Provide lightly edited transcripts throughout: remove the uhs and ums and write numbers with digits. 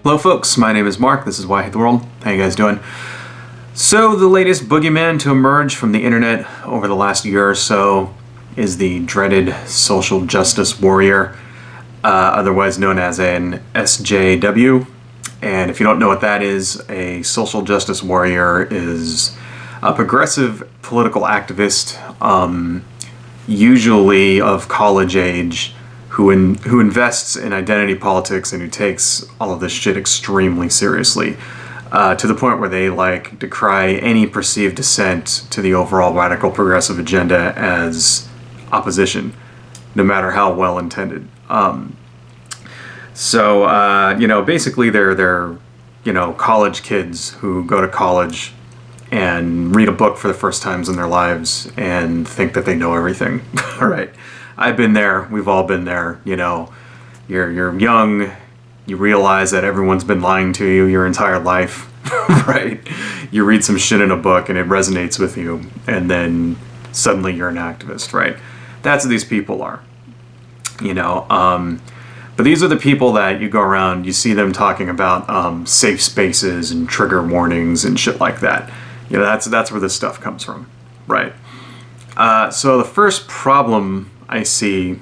Hello folks, my name is Mark, this is Why I Hate the World. How you guys doing? So the latest boogeyman to emerge from the internet over the last year or so is the dreaded social justice warrior, otherwise known as an SJW. And if you don't know what that is, a social justice warrior is a progressive political activist, usually of college age, who invests in identity politics and who takes all of this shit extremely seriously, to the point where they decry any perceived dissent to the overall radical progressive agenda as opposition, no matter how well intended. Basically they're college kids who go to college and read a book for the first times in their lives and think that they know everything. All right. I've been there. We've all been there. You're young. You realize that everyone's been lying to you your entire life, right? You read some shit in a book and it resonates with you, and then suddenly you're an activist, right? That's what these people are, But these are the people that you go around, you see them talking about safe spaces and trigger warnings and shit like that. That's where this stuff comes from, right? So the first problem I see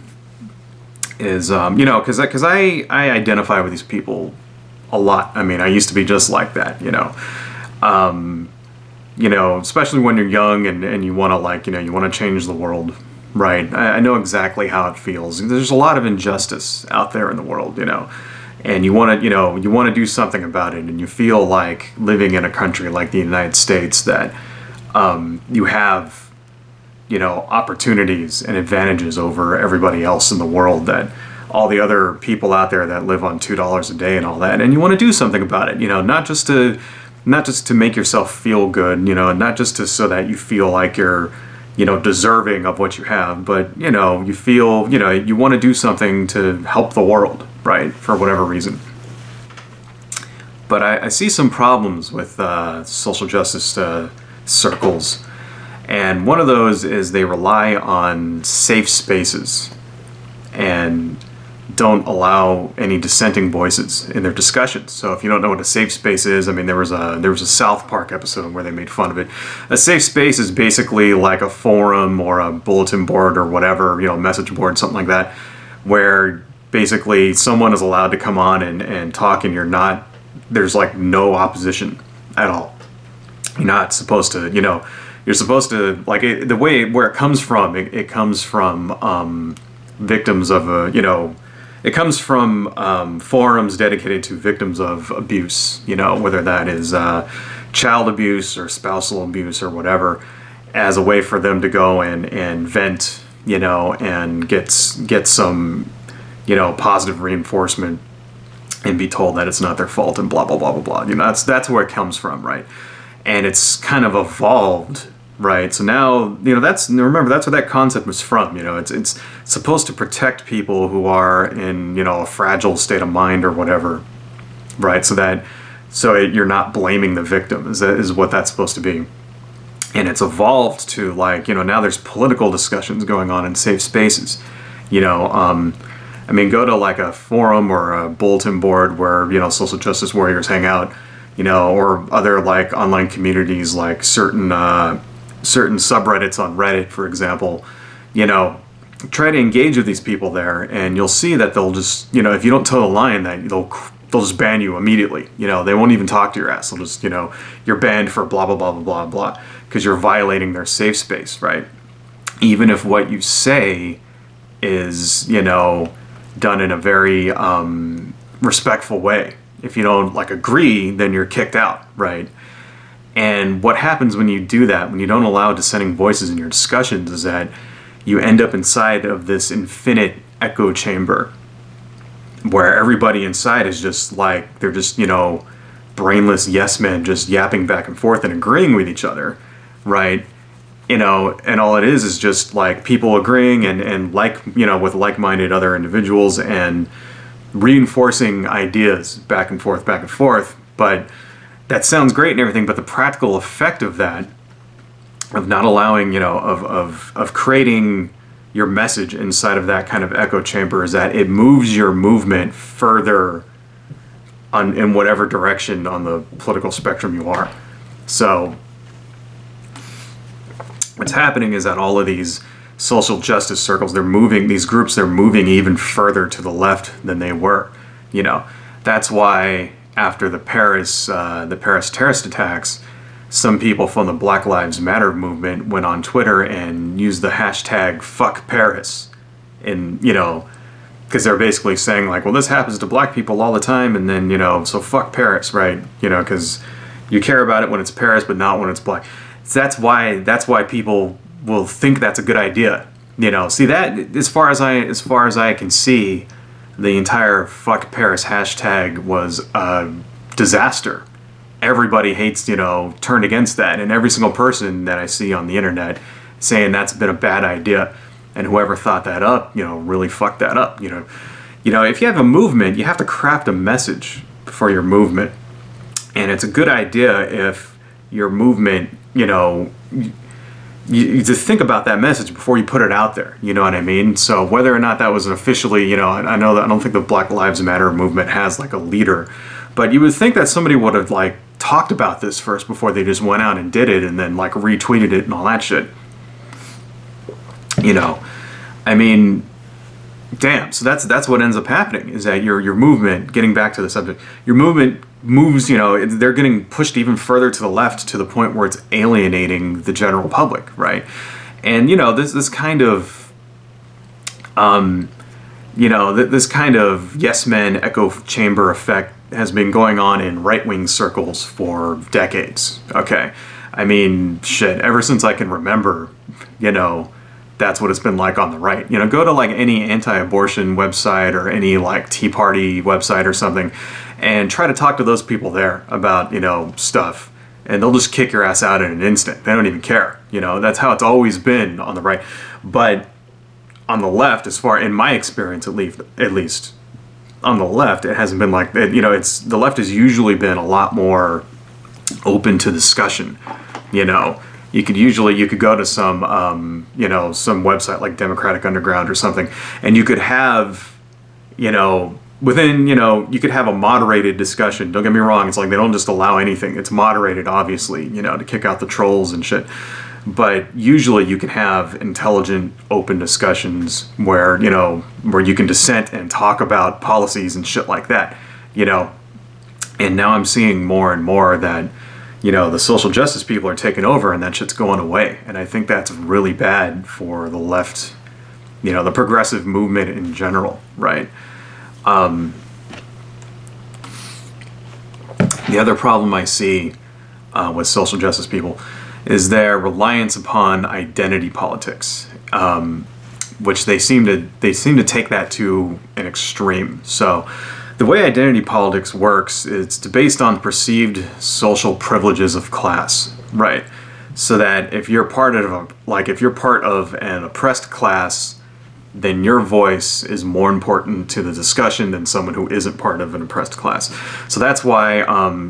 is, because I identify with these people a lot. I mean, I used to be just like that, especially when you're young and you want to you want to change the world, right? I know exactly how it feels. There's a lot of injustice out there in the world, and you want to do something about it, and you feel like living in a country like the United States that you have opportunities and advantages over everybody else in the world, that all the other people out there that live on $2 a day and all that, and you want to do something about it, not just to make yourself feel good, not just so that you feel like you're, deserving of what you have, but, you feel, you want to do something to help the world, right, for whatever reason. But I see some problems with social justice circles. And one of those is they rely on safe spaces and don't allow any dissenting voices in their discussions. So if you don't know what a safe space is, I mean, there was a South Park episode where they made fun of it. A safe space is basically like a forum or a bulletin board or whatever, message board, something like that, where basically someone is allowed to come on and talk, and there's no opposition at all. You're not supposed to, you're supposed to, the way where it comes from, it comes from victims of it comes from forums dedicated to victims of abuse, whether that is child abuse or spousal abuse or whatever, as a way for them to go and vent, and get some, positive reinforcement and be told that it's not their fault and blah, blah, blah, blah, blah. That's where it comes from, right? And it's kind of evolved, right? So now, remember, that's where that concept was from. It's supposed to protect people who are in, a fragile state of mind or whatever, right? So you're not blaming the victim, is what that's supposed to be. And it's evolved to now there's political discussions going on in safe spaces. Go to a forum or a bulletin board where, social justice warriors hang out, or other online communities, certain subreddits on Reddit, for example. Try to engage with these people there, and you'll see that they'll just, if you don't toe the line, that they'll just ban you immediately. They won't even talk to your ass. They'll just, you're banned for blah, blah, blah, blah, blah, blah, because you're violating their safe space, right? Even if what you say is, done in a very respectful way. If you don't agree, then you're kicked out, right? And what happens when you do that, when you don't allow dissenting voices in your discussions, is that you end up inside of this infinite echo chamber where everybody inside is just they're just, brainless yes men just yapping back and forth and agreeing with each other, right? And all it is just people agreeing and with like-minded other individuals and reinforcing ideas back and forth. But that sounds great and everything, but the practical effect of that, of not allowing, of creating your message inside of that kind of echo chamber, is that it moves your movement further in whatever direction on the political spectrum you are. So what's happening is that all of these social justice circles, these groups, they're moving even further to the left than they were. You know, that's why after the Paris terrorist attacks, some people from the Black Lives Matter movement went on Twitter and used the hashtag fuck Paris. And, you know, because they're basically saying like, well, this happens to black people all the time, and then, you know, so fuck Paris, right? You know, because you care about it when it's Paris, but not when it's black. So that's why people will think that's a good idea. You know, see that as far as I can see, the entire fuck Paris hashtag was a disaster. Everybody hates, you know, turned against that, and every single person that I see on the internet saying that's been a bad idea. And whoever thought that up, you know, really fucked that up. You know, if you have a movement, you have to craft a message for your movement. And it's a good idea if your movement, you know, you to think about that message before you put it out there. You know what I mean? So whether or not that was officially, you know, I know that I don't think the Black Lives Matter movement has like a leader, but you would think that somebody would have like talked about this first before they just went out and did it and then like retweeted it and all that shit. You know, I mean, damn. So that's what ends up happening is that your movement, getting back to the subject, your movement moves, you know, they're getting pushed even further to the left to the point where it's alienating the general public, right? And, you know, this kind of, you know, this kind of yes men echo chamber effect has been going on in right-wing circles for decades, okay? I mean, shit, ever since I can remember, you know, that's what it's been like on the right. You know, go to like any anti-abortion website or any like Tea Party website or something and try to talk to those people there about, you know, stuff. And they'll just kick your ass out in an instant. They don't even care. You know, that's how it's always been on the right. But on the left, as far in my experience at least on the left, it hasn't been like that. You know, the left has usually been a lot more open to discussion, you know. You could go to some, you know, some website like Democratic Underground or something, and you could have, you know, within, you know, you could have a moderated discussion. Don't get me wrong. It's like they don't just allow anything. It's moderated, obviously, you know, to kick out the trolls and shit. But usually you can have intelligent, open discussions where, you know, where you can dissent and talk about policies and shit like that, you know. And now I'm seeing more and more that, you know, the social justice people are taking over and that shit's going away. And I think that's really bad for the left, you know, the progressive movement in general, right? The other problem I see with social justice people is their reliance upon identity politics, which they seem to take that to an extreme. So the way identity politics works is it's based on perceived social privileges of class, right? So that if you're part of an oppressed class, then your voice is more important to the discussion than someone who isn't part of an oppressed class. So that's why,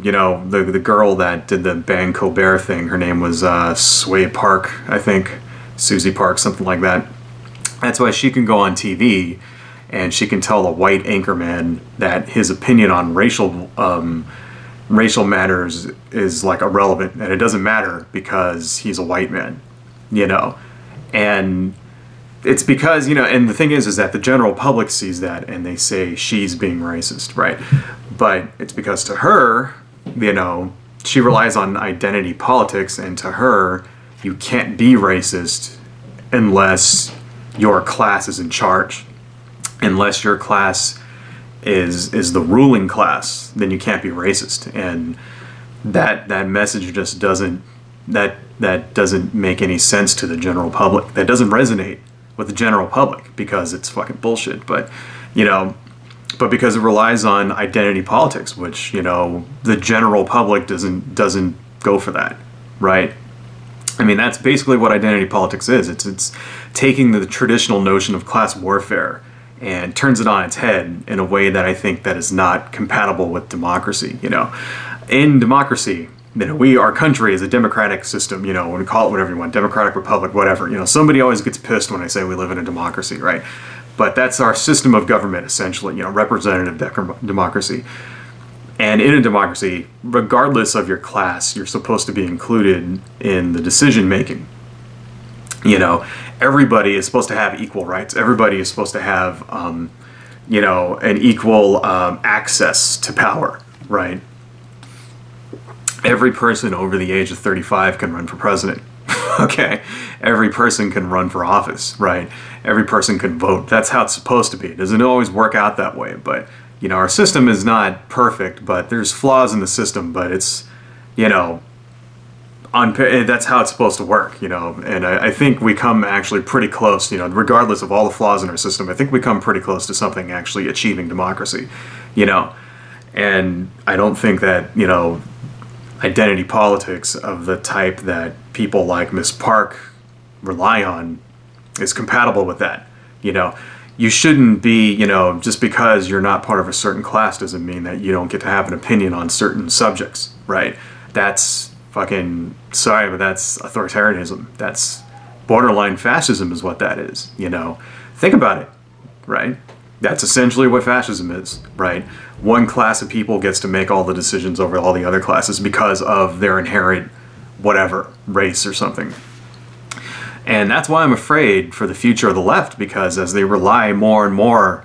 you know, the girl that did the Bang Colbert thing, her name was Sway Park, I think, Susie Park, something like that. That's why she can go on TV and she can tell a white anchorman that his opinion on racial matters is like irrelevant, and it doesn't matter because he's a white man, you know. And it's because, you know, and the thing is that the general public sees that and they say she's being racist, right? But it's because to her, you know, she relies on identity politics, and to her, you can't be racist unless your class is in charge. Unless your class is the ruling class, then you can't be racist. And that message just doesn't make any sense to the general public. That doesn't resonate with the general public because it's fucking bullshit. But, you know, because it relies on identity politics, which, you know, the general public doesn't go for that, right? I mean, that's basically what identity politics is. It's taking the traditional notion of class warfare and turns it on its head in a way that I think that is not compatible with democracy. You know, in democracy, you know, our country is a democratic system. You know, we call it whatever you want, democratic republic, whatever. You know, somebody always gets pissed when I say we live in a democracy, right? But that's our system of government, essentially. You know, representative democracy. And in a democracy, regardless of your class, you're supposed to be included in the decision making. You know, everybody is supposed to have equal rights. Everybody is supposed to have, you know, an equal access to power, right? Every person over the age of 35 can run for president. Okay, every person can run for office, right? Every person can vote. That's how it's supposed to be. It doesn't always work out that way, but you know, our system is not perfect, but there's flaws in the system, but it's, you know, that's how it's supposed to work, you know, and I think we come actually pretty close, you know, regardless of all the flaws in our system, I think we come pretty close to something actually achieving democracy, you know, and I don't think that, you know, identity politics of the type that people like Miss Park rely on is compatible with that. You know, you shouldn't be, you know, just because you're not part of a certain class doesn't mean that you don't get to have an opinion on certain subjects, right? That's fucking, sorry, but that's authoritarianism. That's borderline fascism is what that is, you know. Think about it, right? That's essentially what fascism is, right? One class of people gets to make all the decisions over all the other classes because of their inherent whatever, race or something. And that's why I'm afraid for the future of the left, because as they rely more and more,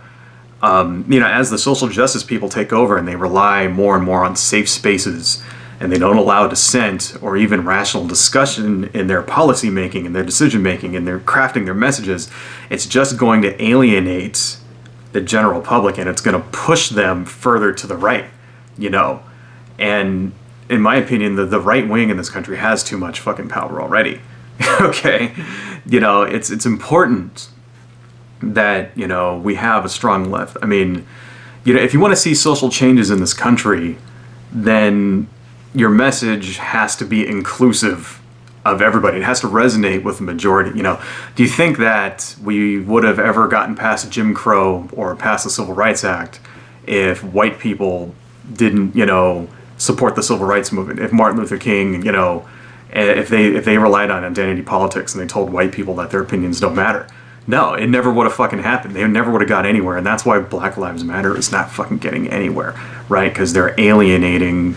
you know, as the social justice people take over and they rely more and more on safe spaces and they don't allow dissent or even rational discussion in their policy making and their decision making and their crafting their messages, it's just going to alienate the general public and it's going to push them further to the right, you know. And in my opinion, the right wing in this country has too much fucking power already. Okay, you know, it's important that, you know, we have a strong left. I mean, you know, if you want to see social changes in this country, then your message has to be inclusive of everybody. It has to resonate with the majority. You know, do you think that we would have ever gotten past Jim Crow or past the Civil Rights Act if white people didn't, you know, support the civil rights movement? If Martin Luther King, you know, if they relied on identity politics and they told white people that their opinions don't matter? No, it never would have fucking happened. They never would have got anywhere, and that's why Black Lives Matter is not fucking getting anywhere, right? Because they're alienating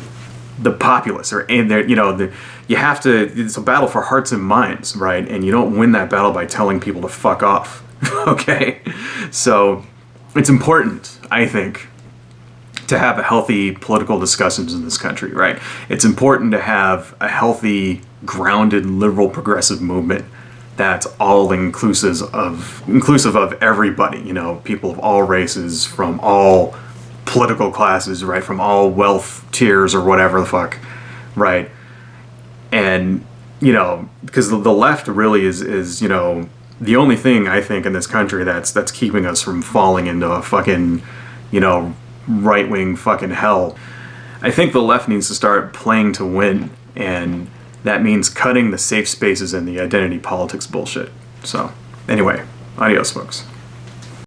the populace, or you know, you have to. It's a battle for hearts and minds, right? And you don't win that battle by telling people to fuck off. Okay, so it's important, I think, to have a healthy political discussions in this country, right? It's important to have a healthy, grounded, liberal, progressive movement that's all inclusive of everybody, you know, people of all races, from all political classes, right, from all wealth tiers or whatever the fuck, right? And, you know, because the left really is, you know, the only thing I think in this country that's keeping us from falling into a fucking, you know, right-wing fucking hell. I think the left needs to start playing to win, and that means cutting the safe spaces and the identity politics bullshit. So, anyway, adios, folks.